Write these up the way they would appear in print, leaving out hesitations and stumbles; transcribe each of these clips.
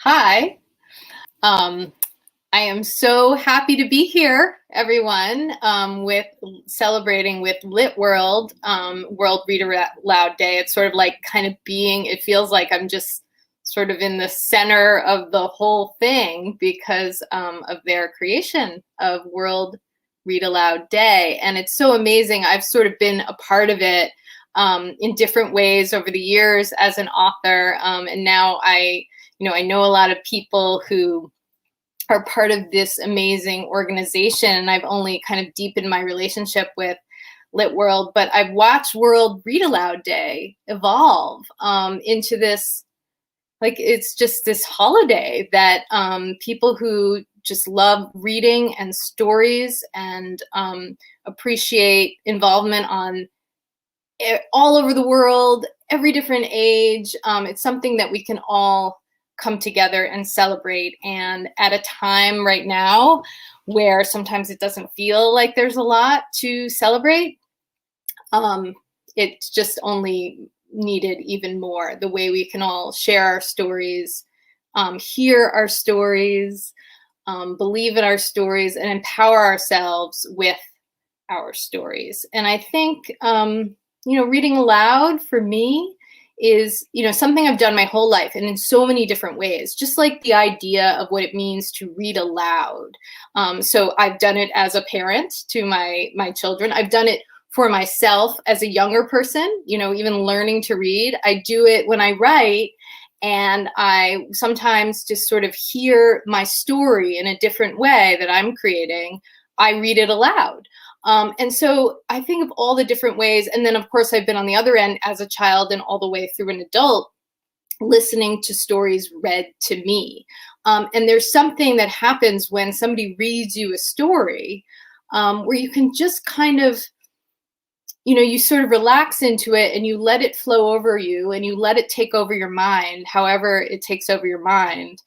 Hi. Um, I am so happy to be here, everyone, with celebrating with Lit World, World Read Aloud Day. It's sort of like kind of it feels like I'm just sort of in the center of the whole thing because of their creation of World Read Aloud Day. And it's so amazing. I've sort of been a part of it in different ways over the years as an author. And now I know a lot of people who are part of this amazing organization, and I've only kind of deepened my relationship with Lit World, but I've watched World Read Aloud Day evolve into this, like, it's just this holiday that people who just love reading and stories and appreciate involvement on all over the world, every different age. It's something that we can all come together and celebrate. And at a time right now where sometimes it doesn't feel like there's a lot to celebrate, it's just only needed even more. The way we can all share our stories, hear our stories, believe in our stories, and empower ourselves with our stories. And I think, reading aloud for me is, something I've done my whole life and in so many different ways, just like the idea of what it means to read aloud. So I've done it as a parent to my children. I've done it for myself as a younger person, even learning to read. I do it when I write, and I sometimes just sort of hear my story in a different way that I'm creating. I read it aloud. And so I think of all the different ways. And then, of course, I've been on the other end as a child and all the way through an adult, listening to stories read to me. And there's something that happens when somebody reads you a story, where you can just kind of, you sort of relax into it and you let it flow over you and you let it take over your mind, however it takes over your mind.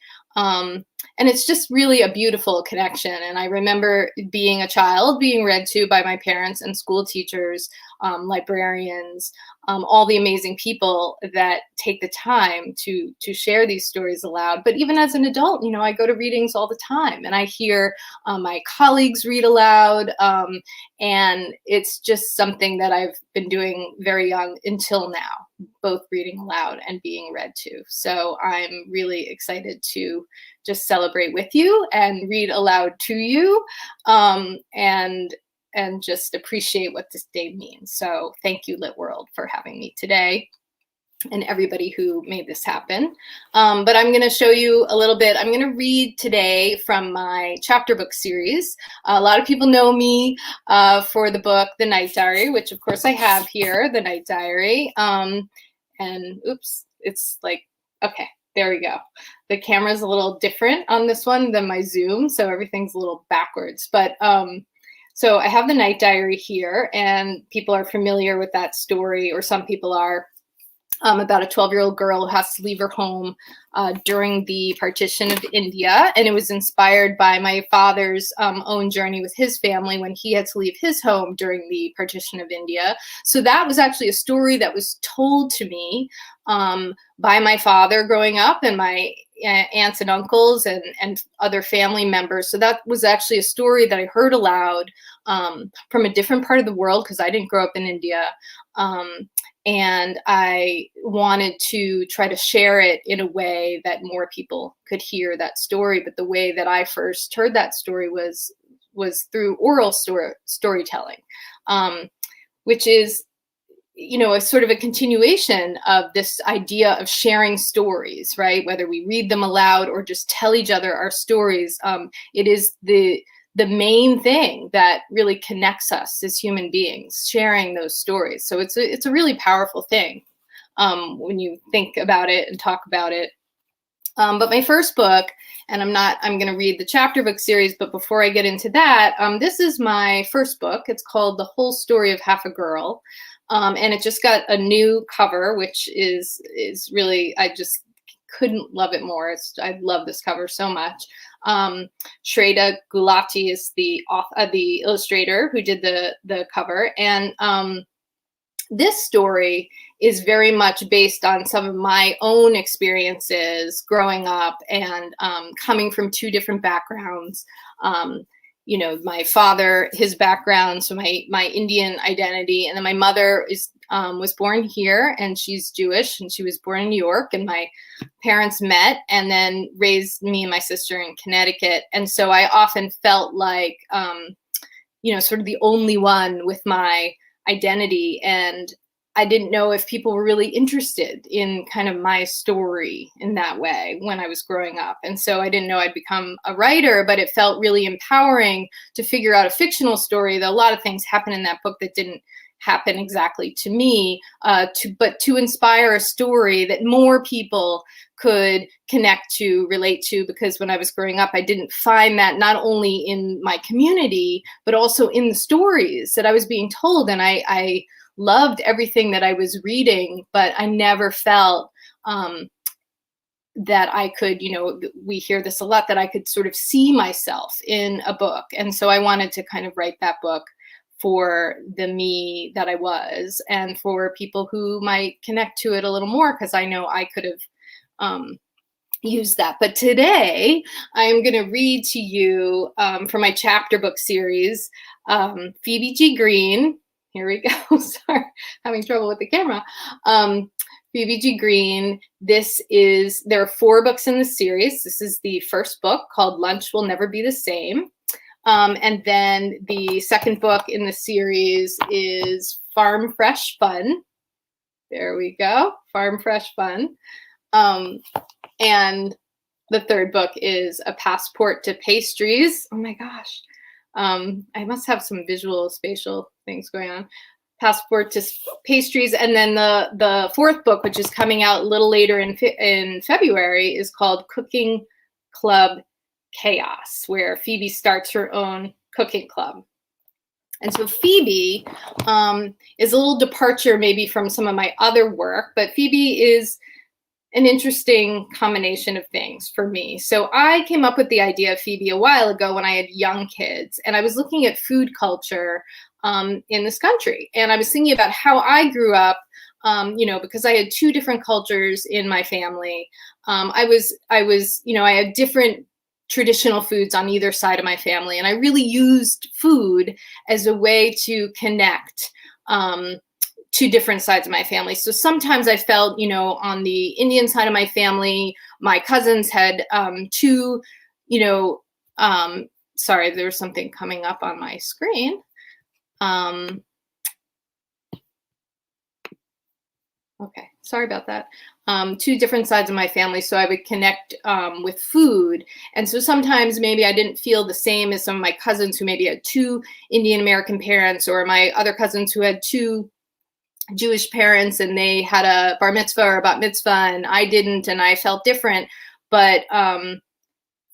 And it's just really a beautiful connection. And I remember being a child, being read to by my parents and school teachers, librarians, all the amazing people that take the time to share these stories aloud. But even as an adult, I go to readings all the time and I hear my colleagues read aloud. And it's just something that I've been doing very young until now, both reading aloud and being read to. So I'm really excited to just celebrate with you and read aloud to you, and just appreciate what this day means. So thank you, Lit World, for having me today, and everybody who made this happen. But I'm going to show you a little bit. I'm going to read today from my chapter book series. A lot of people know me for the book, The Night Diary, which of course I have here, The Night Diary. And oops, it's like, okay, there we go. The camera's a little different on this one than my Zoom, so everything's a little backwards. But so I have The Night Diary here, and people are familiar with that story, or some people are, about a 12-year-old girl who has to leave her home during the partition of India. And it was inspired by my father's own journey with his family when he had to leave his home during the partition of India. So that was actually a story that was told to me by my father growing up, and my aunts and uncles and other family members. So that was actually a story that I heard aloud from a different part of the world, because I didn't grow up in India. And I wanted to try to share it in a way that more people could hear that story. But the way that I first heard that story was through oral storytelling, which is, a sort of a continuation of this idea of sharing stories, right? Whether we read them aloud or just tell each other our stories, it is the main thing that really connects us as human beings, sharing those stories. So it's a really powerful thing when you think about it and talk about it. But my first book, and I'm going to read the chapter book series, but before I get into that, this is my first book. It's called The Whole Story of Half a Girl. And it just got a new cover, which is really, I just couldn't love it more. I love this cover so much. Shraddha Gulati is the illustrator who did the cover. And this story is very much based on some of my own experiences growing up and coming from two different backgrounds. You know, my father, his background, so my Indian identity, and then my mother was born here, and she's Jewish, and she was born in New York, and my parents met and then raised me and my sister in Connecticut. And so I often felt like, you know, sort of the only one with my identity, and I didn't know if people were really interested in kind of my story in that way when I was growing up. And so I didn't know I'd become a writer, but it felt really empowering to figure out a fictional story, though a lot of things happen in that book that didn't happen exactly to me, but to inspire a story that more people could connect to, relate to, because when I was growing up, I didn't find that not only in my community, but also in the stories that I was being told. And I loved everything that I was reading, but I never felt that I could, you know, we hear this a lot, that I could sort of see myself in a book. And so I wanted to kind of write that book for the me that I was, and for people who might connect to it a little more, because I know I could have used that. But today I'm going to read to you from my chapter book series, Phoebe G. Green. Here we go. Sorry, having trouble with the camera. Phoebe G. Green. There are 4 books in the series. This is the first book, called Lunch Will Never Be the Same. And then the second book in the series is Farm Fresh Fun. There we go. Farm Fresh Fun. And the third book is A Passport to Pastries. Oh my gosh. I must have some visual spatial things going on. Passport to Pastries. And then the fourth book, which is coming out a little later in February, is called Cooking Club Chaos, where Phoebe starts her own cooking club. And so Phoebe is a little departure maybe from some of my other work, but Phoebe is an interesting combination of things for me. So I came up with the idea of Phoebe a while ago when I had young kids, and I was looking at food culture in this country. And I was thinking about how I grew up, you know, because I had 2 different cultures in my family. I had different traditional foods on either side of my family. And I really used food as a way to connect to different sides of my family. So sometimes I felt, you know, on the Indian side of my family, my cousins had 2, you know, sorry, there's something coming up on my screen. Okay, sorry about that. 2 different sides of my family, so I would connect with food. And so sometimes maybe I didn't feel the same as some of my cousins who maybe had 2 Indian American parents, or my other cousins who had 2 Jewish parents and they had a bar mitzvah or a bat mitzvah and I didn't, and I felt different. But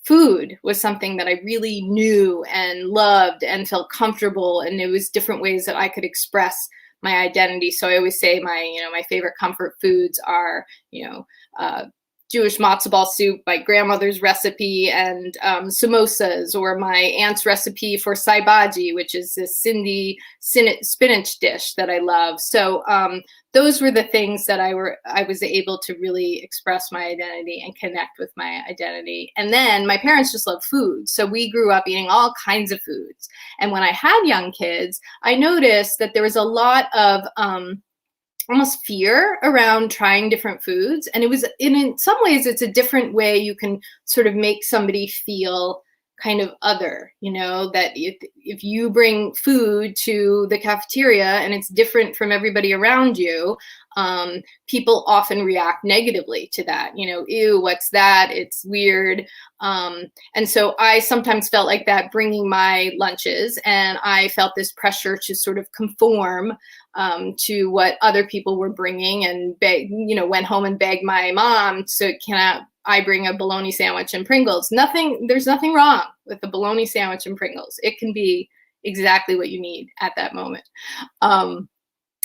food was something that I really knew and loved and felt comfortable, and it was different ways that I could express my identity. So I always say my favorite comfort foods are, Jewish matzo ball soup, my grandmother's recipe, and samosas, or my aunt's recipe for sai bhaji, which is this Sindhi spinach dish that I love. So those were the things that I was able to really express my identity and connect with my identity. And then my parents just love food. So we grew up eating all kinds of foods. And when I had young kids, I noticed that there was a lot of almost fear around trying different foods. And it was, in some ways, it's a different way you can sort of make somebody feel kind of other, that if you bring food to the cafeteria and it's different from everybody around you, people often react negatively to that. Ew, what's that? It's weird. And so I sometimes felt like that bringing my lunches, and I felt this pressure to sort of conform to what other people were bringing, and went home and begged my mom, so can I bring a bologna sandwich and Pringles? There's nothing wrong with the bologna sandwich and Pringles. It can be exactly what you need at that moment.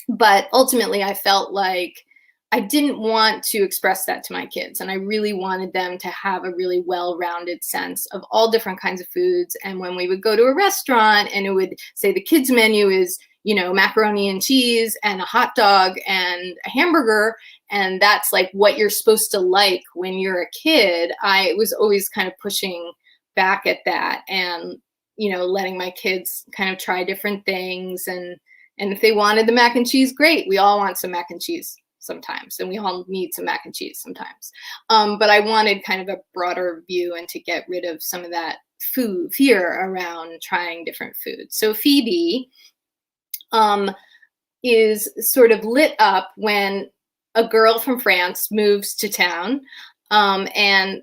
But ultimately I felt like I didn't want to express that to my kids, and I really wanted them to have a really well-rounded sense of all different kinds of foods. And when we would go to a restaurant and it would say the kids menu is macaroni and cheese and a hot dog and a hamburger, and that's like what you're supposed to like when you're a kid, I was always kind of pushing back at that, and letting my kids kind of try different things, and if they wanted the mac and cheese, great. We all want some mac and cheese sometimes, and we all need some mac and cheese sometimes. But I wanted kind of a broader view and to get rid of some of that fear around trying different foods. So Phoebe is sort of lit up when a girl from France moves to town, and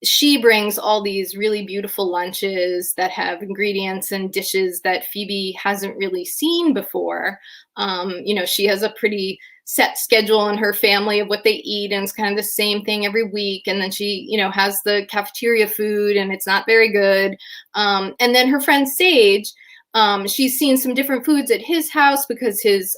she brings all these really beautiful lunches that have ingredients and dishes that Phoebe hasn't really seen before. She has a pretty set schedule in her family of what they eat, and it's kind of the same thing every week. And then she, has the cafeteria food, and it's not very good. And then her friend Sage, she's seen some different foods at his house because his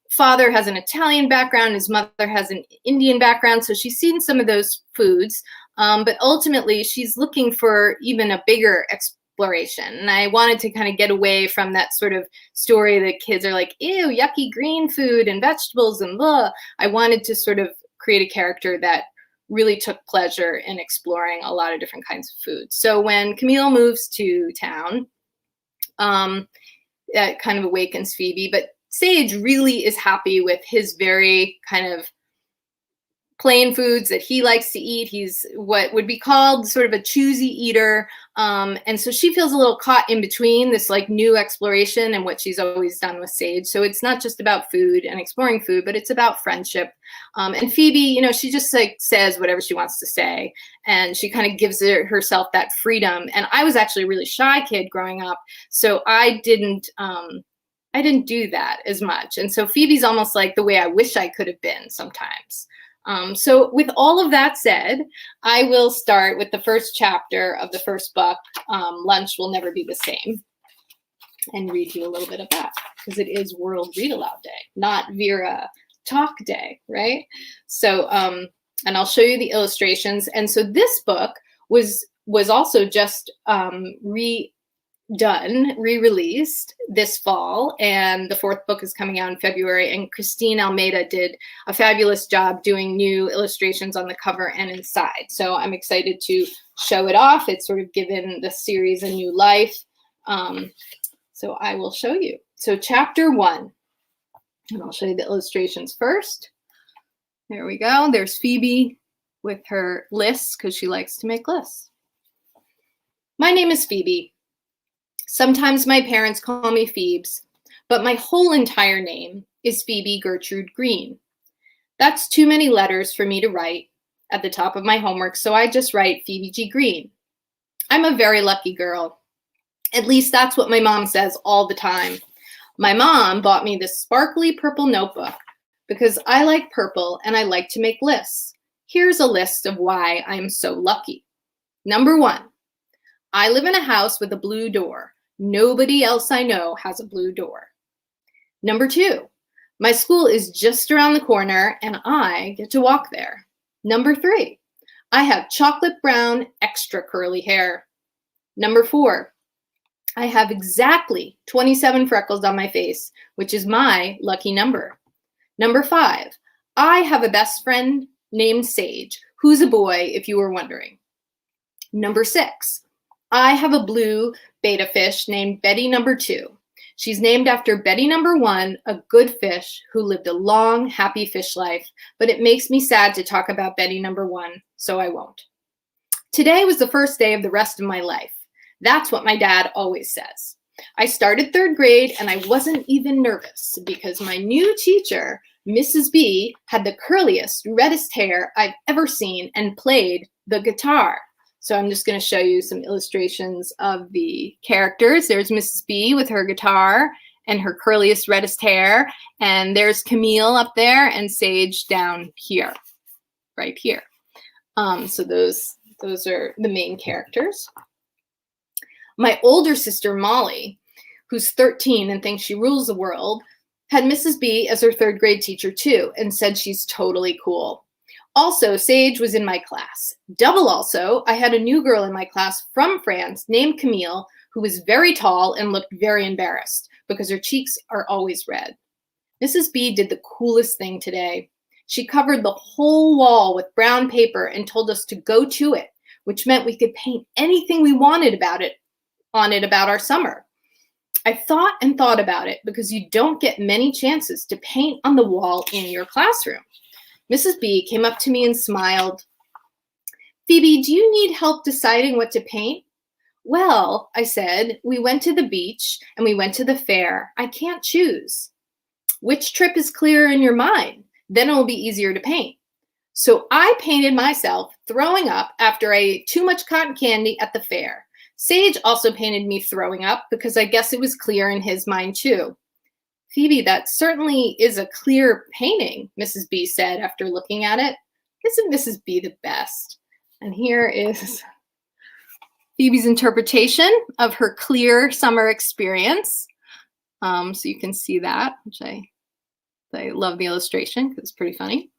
father has an Italian background, his mother has an Indian background. So she's seen some of those foods. But ultimately, she's looking for even a bigger exploration. And I wanted to kind of get away from that sort of story that kids are like, ew, yucky green food and vegetables and blah. I wanted to sort of create a character that really took pleasure in exploring a lot of different kinds of foods. So when Camille moves to town, that kind of awakens Phoebe. But Sage really is happy with his very kind of plain foods that he likes to eat. He's what would be called sort of a choosy eater. And so she feels a little caught in between this like new exploration and what she's always done with Sage. So it's not just about food and exploring food, but it's about friendship. And Phoebe, she just like says whatever she wants to say. And she kind of gives herself that freedom. And I was actually a really shy kid growing up. So I didn't do that as much. And so Phoebe's almost like the way I wish I could have been sometimes. So with all of that said, I will start with the first chapter of the first book, Lunch Will Never Be the Same, and read you a little bit of that, because it is World Read Aloud Day, not Veera Talk Day, right? So, and I'll show you the illustrations. And so this book was also just re-released this fall, and the fourth book is coming out in February, and Christine Almeida did a fabulous job doing new illustrations on the cover and inside. So I'm excited to show it off. It's sort of given the series a new life. So I will show you. So chapter 1, and I'll show you the illustrations first. There we go. There's Phoebe with her lists, because she likes to make lists. My name is Phoebe. Sometimes my parents call me Phoebes, but my whole entire name is Phoebe Gertrude Green. That's too many letters for me to write at the top of my homework, so I just write Phoebe G. Green. I'm a very lucky girl. At least that's what my mom says all the time. My mom bought me this sparkly purple notebook because I like purple and I like to make lists. Here's a list of why I'm so lucky. Number 1, I live in a house with a blue door. Nobody else I know has a blue door. Number 2, my school is just around the corner and I get to walk there. Number 3, I have chocolate brown, extra curly hair. Number 4, I have exactly 27 freckles on my face, which is my lucky number. Number 5, I have a best friend named Sage, who's a boy, if you were wondering. Number 6, I have a blue betta fish named Betty number 2. She's named after Betty number 1, a good fish who lived a long, happy fish life, but it makes me sad to talk about Betty number 1, so I won't. Today was the first day of the rest of my life. That's what my dad always says. I started 3rd grade and I wasn't even nervous because my new teacher, Mrs. B, had the curliest, reddest hair I've ever seen and played the guitar. So I'm just going to show you some illustrations of the characters. There's Mrs. B with her guitar and her curliest, reddest hair. And there's Camille up there and Sage down here, right here. So those are the main characters. My older sister, Molly, who's 13 and thinks she rules the world, had Mrs. B as her 3rd grade teacher too, and said she's totally cool. Also, Sage was in my class. Double also, I had a new girl in my class from France named Camille, who was very tall and looked very embarrassed. because her cheeks are always red. Mrs. B did the coolest thing today. She covered the whole wall with brown paper and told us to go to it, which meant we could paint anything we wanted about our summer. I thought and thought about it because you don't get many chances to paint on the wall in your classroom. Mrs. B came up to me and smiled. Phoebe, do you need help deciding what to paint? Well, I said, we went to the beach and we went to the fair. I can't choose. Which trip is clearer in your mind? Then it will be easier to paint. So I painted myself throwing up after I ate too much cotton candy at the fair. Sage also painted me throwing up because I guess it was clear in his mind too. Phoebe, that certainly is a clear painting, Mrs. B said after looking at it. Isn't Mrs. B the best? And here is Phoebe's interpretation of her clear summer experience. So you can see that, which I love the illustration because it's pretty funny.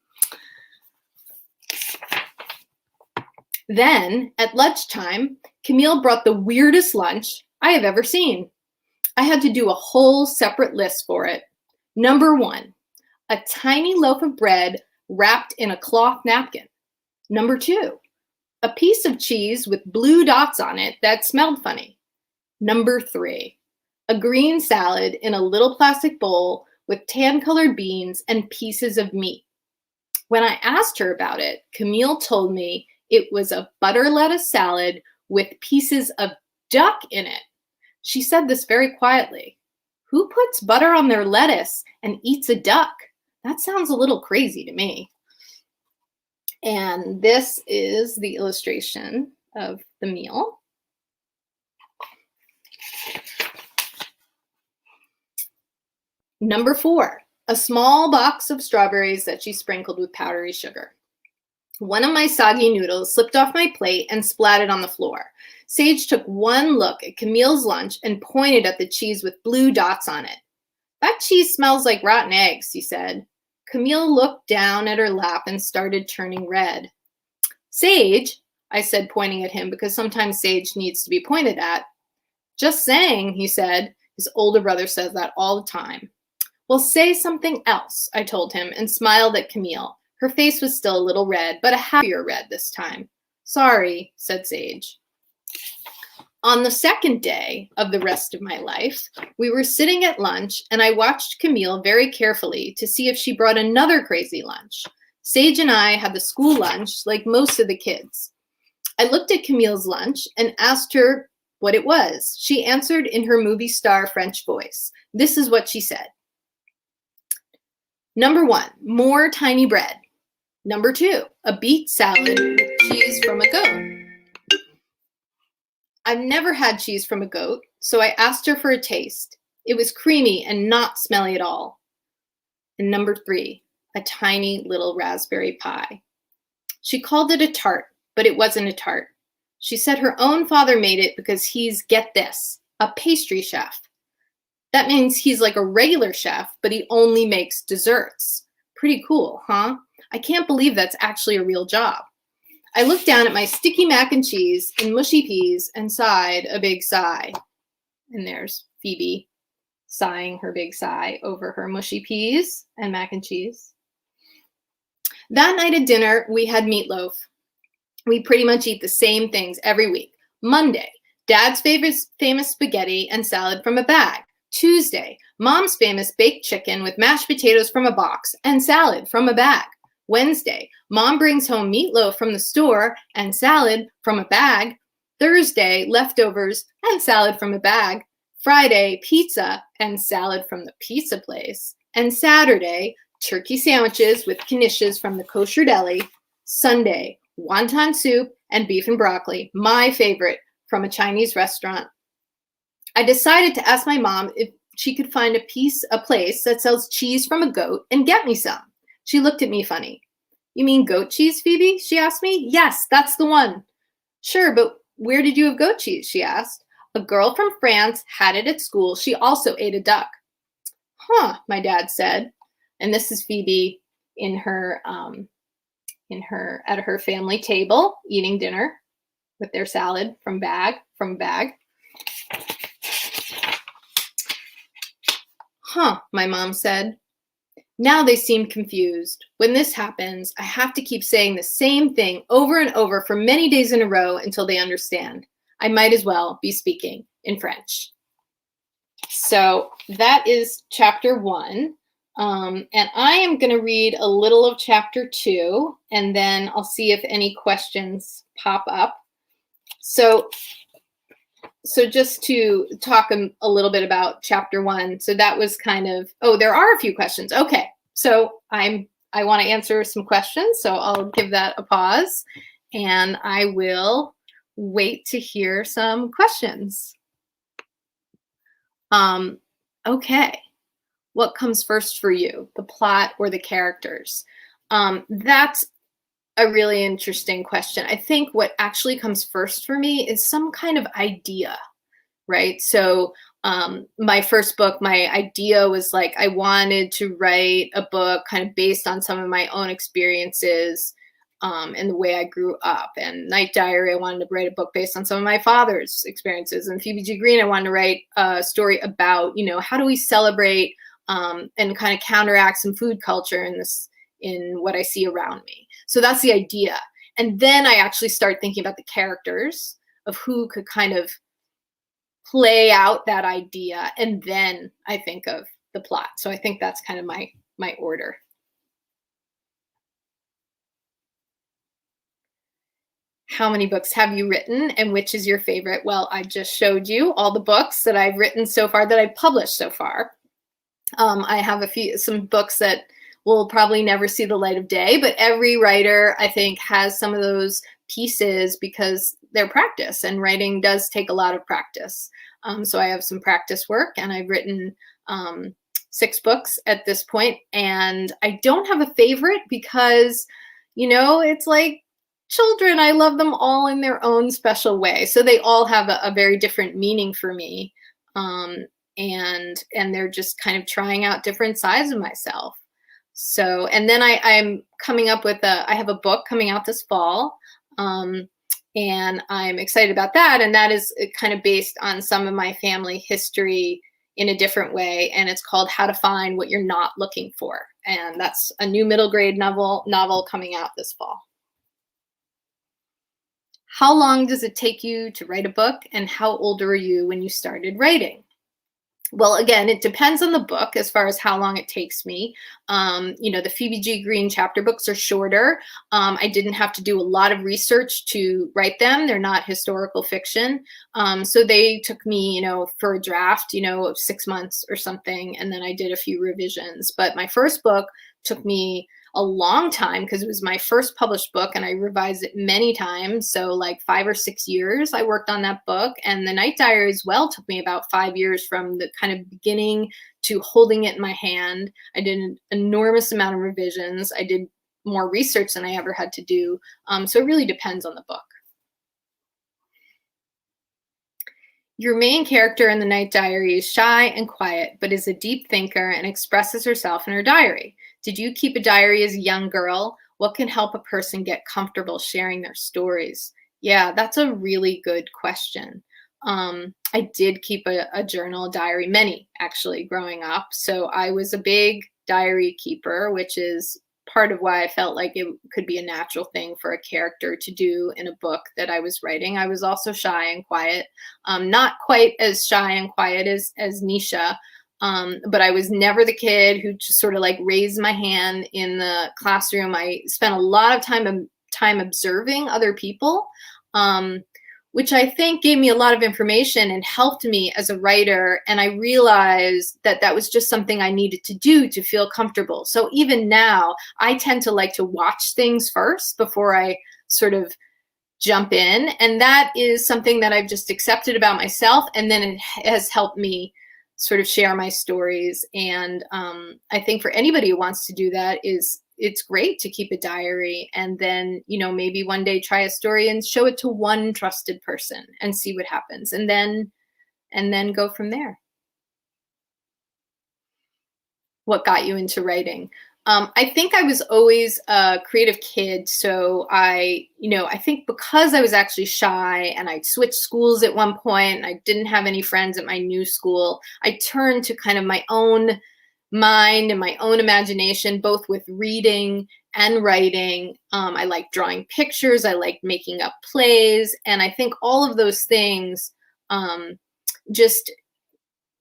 Then at lunchtime, Camille brought the weirdest lunch I have ever seen. I had to do a whole separate list for it. Number 1, a tiny loaf of bread wrapped in a cloth napkin. Number 2, a piece of cheese with blue dots on it that smelled funny. Number 3, a green salad in a little plastic bowl with tan-colored beans and pieces of meat. When I asked her about it, Camille told me it was a butter lettuce salad with pieces of duck in it. She said this very quietly. Who puts butter on their lettuce and eats a duck? That sounds a little crazy to me. And this is the illustration of the meal. Number 4, a small box of strawberries that she sprinkled with powdery sugar. One of my soggy noodles slipped off my plate and splattered on the floor. Sage took one look at Camille's lunch and pointed at the cheese with blue dots on it. That cheese smells like rotten eggs, he said. Camille looked down at her lap and started turning red. Sage, I said, pointing at him because sometimes Sage needs to be pointed at. Just saying, he said. His older brother says that all the time. Well, say something else, I told him and smiled at Camille. Her face was still a little red, but a happier red this time. Sorry, said Sage. On the second day of the rest of my life, we were sitting at lunch and I watched Camille very carefully to see if she brought another crazy lunch. Sage and I had the school lunch like most of the kids. I looked at Camille's lunch and asked her what it was. She answered in her movie star French voice. This is what she said. Number 1, more tiny bread. Number 2, a beet salad with cheese from a goat. I've never had cheese from a goat, so I asked her for a taste. It was creamy and not smelly at all. And number 3, a tiny little raspberry pie. She called it a tart, but it wasn't a tart. She said her own father made it because he's, get this, a pastry chef. That means he's like a regular chef, but he only makes desserts. Pretty cool, huh? I can't believe that's actually a real job. I looked down at my sticky mac and cheese and mushy peas and sighed a big sigh. And there's Phoebe sighing her big sigh over her mushy peas and mac and cheese. That night at dinner, we had meatloaf. We pretty much eat the same things every week. Monday, Dad's famous spaghetti and salad from a bag. Tuesday, Mom's famous baked chicken with mashed potatoes from a box and salad from a bag. Wednesday, Mom brings home meatloaf from the store and salad from a bag. Thursday, leftovers and salad from a bag. Friday, pizza and salad from the pizza place. And Saturday, turkey sandwiches with knishes from the kosher deli. Sunday, wonton soup and beef and broccoli, my favorite, from a Chinese restaurant. I decided to ask my mom if she could find a place that sells cheese from a goat and get me some. She looked at me funny. You mean goat cheese, Phoebe? She asked me. Yes, that's the one. Sure, but where did you have goat cheese? She asked. A girl from France had it at school. She also ate a duck. Huh, my dad said. And this is Phoebe in her at her family table eating dinner with their salad from bag. Huh, my mom said. Now they seemed confused. When this happens, I have to keep saying the same thing over and over for many days in a row until they understand. I might as well be speaking in French. So that is chapter 1. And I am going to read a little of chapter 2, and then I'll see if any questions pop up. So just to talk a little bit about chapter 1. So that was kind of, oh, there are a few questions. Okay. So I want to answer some questions. So I'll give that a pause, and I will wait to hear some questions. Okay. What comes first for you, the plot or the characters? That's a really interesting question. I think what actually comes first for me is some kind of idea, right? So my first book, my idea was like, I wanted to write a book kind of based on some of my own experiences and the way I grew up. And Night Diary, I wanted to write a book based on some of my father's experiences. And Phoebe G. Green, I wanted to write a story about, how do we celebrate and kind of counteract some food culture in what I see around me. So that's the idea. And then I actually start thinking about the characters of who could kind of play out that idea. And then I think of the plot. So I think that's kind of my order. How many books have you written, and which is your favorite? Well, I just showed you all the books that I've written so far, that I've published so far. I have some books that will probably never see the light of day, but every writer, I think, has some of those pieces because they're practice, and writing does take a lot of practice. So I have some practice work, and I've written 6 books at this point, and I don't have a favorite because, it's like children. I love them all in their own special way. So they all have a very different meaning for me. And they're just kind of trying out different sides of myself. So, and then I'm coming up with I have a book coming out this fall. And I'm excited about that. And that is kind of based on some of my family history in a different way. And it's called How to Find What You're Not Looking For. And that's a new middle grade novel coming out this fall. How long does it take you to write a book, and how old were you when you started writing? Well, again, it depends on the book as far as how long it takes me. The Phoebe G. Green chapter books are shorter. I didn't have to do a lot of research to write them. They're not historical fiction. So they took me, for a draft, 6 months or something. And then I did a few revisions. But my first book took me a long time because it was my first published book, and I revised it many times. So like 5 or 6 years I worked on that book. And the Night Diary as well took me about 5 years from the kind of beginning to holding it in my hand. I did an enormous amount of revisions. I did more research than I ever had to do. So it really depends on the book. Your main character in the Night Diary is shy and quiet, but is a deep thinker and expresses herself in her diary. Did you keep a diary as a young girl? What can help a person get comfortable sharing their stories? Yeah, that's a really good question. I did keep a journal, diary, many actually growing up. So I was a big diary keeper, which is part of why I felt like it could be a natural thing for a character to do in a book that I was writing. I was also shy and quiet, not quite as shy and quiet as Nisha, but I was never the kid who just sort of like raised my hand in the classroom. I spent a lot of time observing other people, which I think gave me a lot of information and helped me as a writer. And I realized that that was just something I needed to do to feel comfortable. So even now, I tend to like to watch things first before I sort of jump in. And that is something that I've just accepted about myself. And then it has helped me sort of share my stories. And I think for anybody who wants to do that, it's great to keep a diary, and then, maybe one day try a story and show it to one trusted person and see what happens, and then go from there. What got you into writing? I think I was always a creative kid. So I think because I was actually shy and I'd switched schools at one point and I didn't have any friends at my new school, I turned to kind of my own mind and my own imagination, both with reading and writing. I like drawing pictures. I like making up plays. And I think all of those things just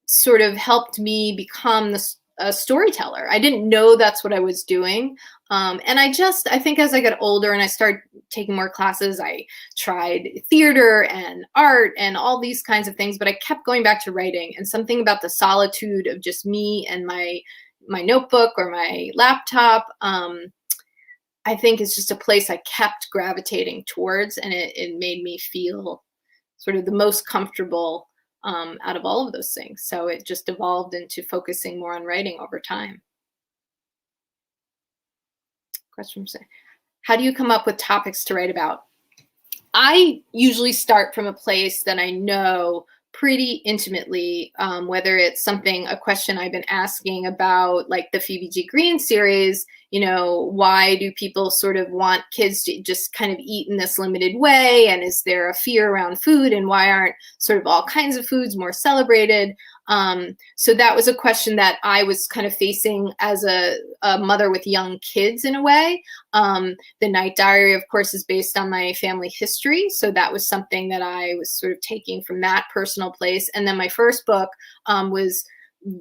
sort of helped me become a storyteller. I didn't know that's what I was doing. And I think as I got older and I started taking more classes, I tried theater and art and all these kinds of things, but I kept going back to writing, and something about the solitude of just me and my notebook or my laptop, I think is just a place I kept gravitating towards, and it made me feel sort of the most comfortable out of all of those things. So it just evolved into focusing more on writing over time. Question from Say, how do you come up with topics to write about? I usually start from a place that I know pretty intimately, whether it's a question I've been asking about, like the Phoebe G. Green series. Why do people sort of want kids to just kind of eat in this limited way? And is there a fear around food? And why aren't sort of all kinds of foods more celebrated? So that was a question that I was kind of facing as a mother with young kids in a way. The Night Diary, of course, is based on my family history. So that was something that I was sort of taking from that personal place. And then my first book was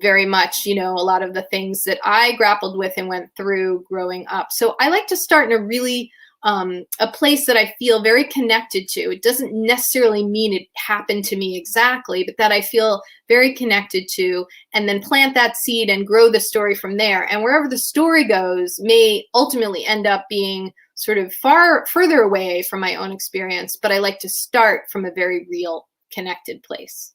very much, a lot of the things that I grappled with and went through growing up. So I like to start in a really a place that I feel very connected to. It doesn't necessarily mean it happened to me exactly, but that I feel very connected to, and then plant that seed and grow the story from there. And wherever the story goes may ultimately end up being sort of further away from my own experience, but I like to start from a very real, connected place.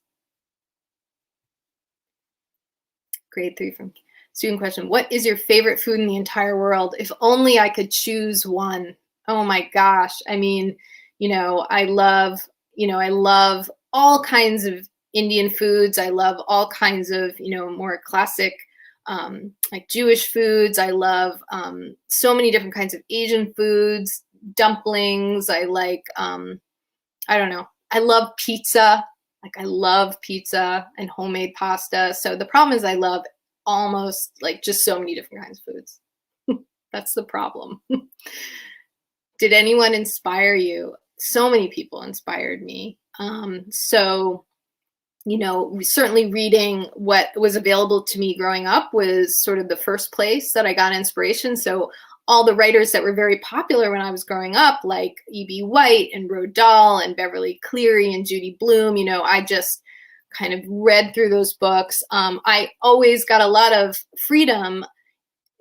Grade 3 from student question. What is your favorite food in the entire world? If only I could choose one. Oh my gosh. I mean, I love all kinds of Indian foods. I love all kinds of, more classic, like Jewish foods. I love so many different kinds of Asian foods, dumplings. I like, I don't know. I love pizza. Like I love pizza and homemade pasta. So the problem is I love almost like just so many different kinds of foods. That's the problem. Did anyone inspire you? So many people inspired me. Certainly reading what was available to me growing up was sort of the first place that I got inspiration. So all the writers that were very popular when I was growing up, like E.B. White and Roald Dahl and Beverly Cleary and Judy Blume, I just kind of read through those books. I always got a lot of freedom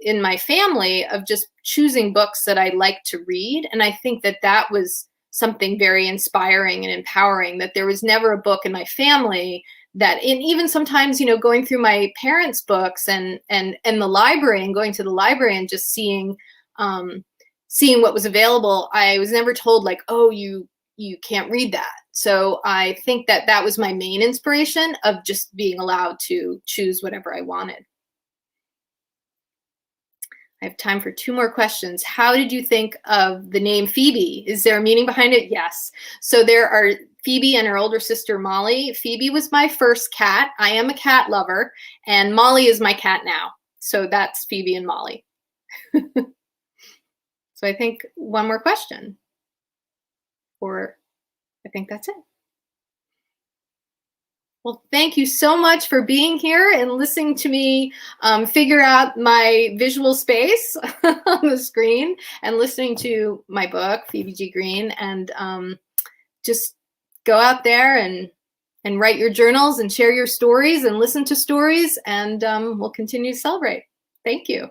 in my family of just choosing books that I liked to read. And I think that was something very inspiring and empowering, that there was never a book in my family that, and even sometimes, going through my parents' books and the library and going to the library and just seeing what was available, I was never told like, oh, you can't read that. So I think that was my main inspiration of just being allowed to choose whatever I wanted. I have time for 2 more questions. How did you think of the name Phoebe? Is there a meaning behind it? Yes. So there are Phoebe and her older sister, Molly. Phoebe was my first cat. I am a cat lover, and Molly is my cat now. So that's Phoebe and Molly. So I think one more question, or I think that's it. Well, thank you so much for being here and listening to me figure out my visual space on the screen, and listening to my book, Phoebe G. Green, and just go out there and write your journals and share your stories and listen to stories, and we'll continue to celebrate. Thank you.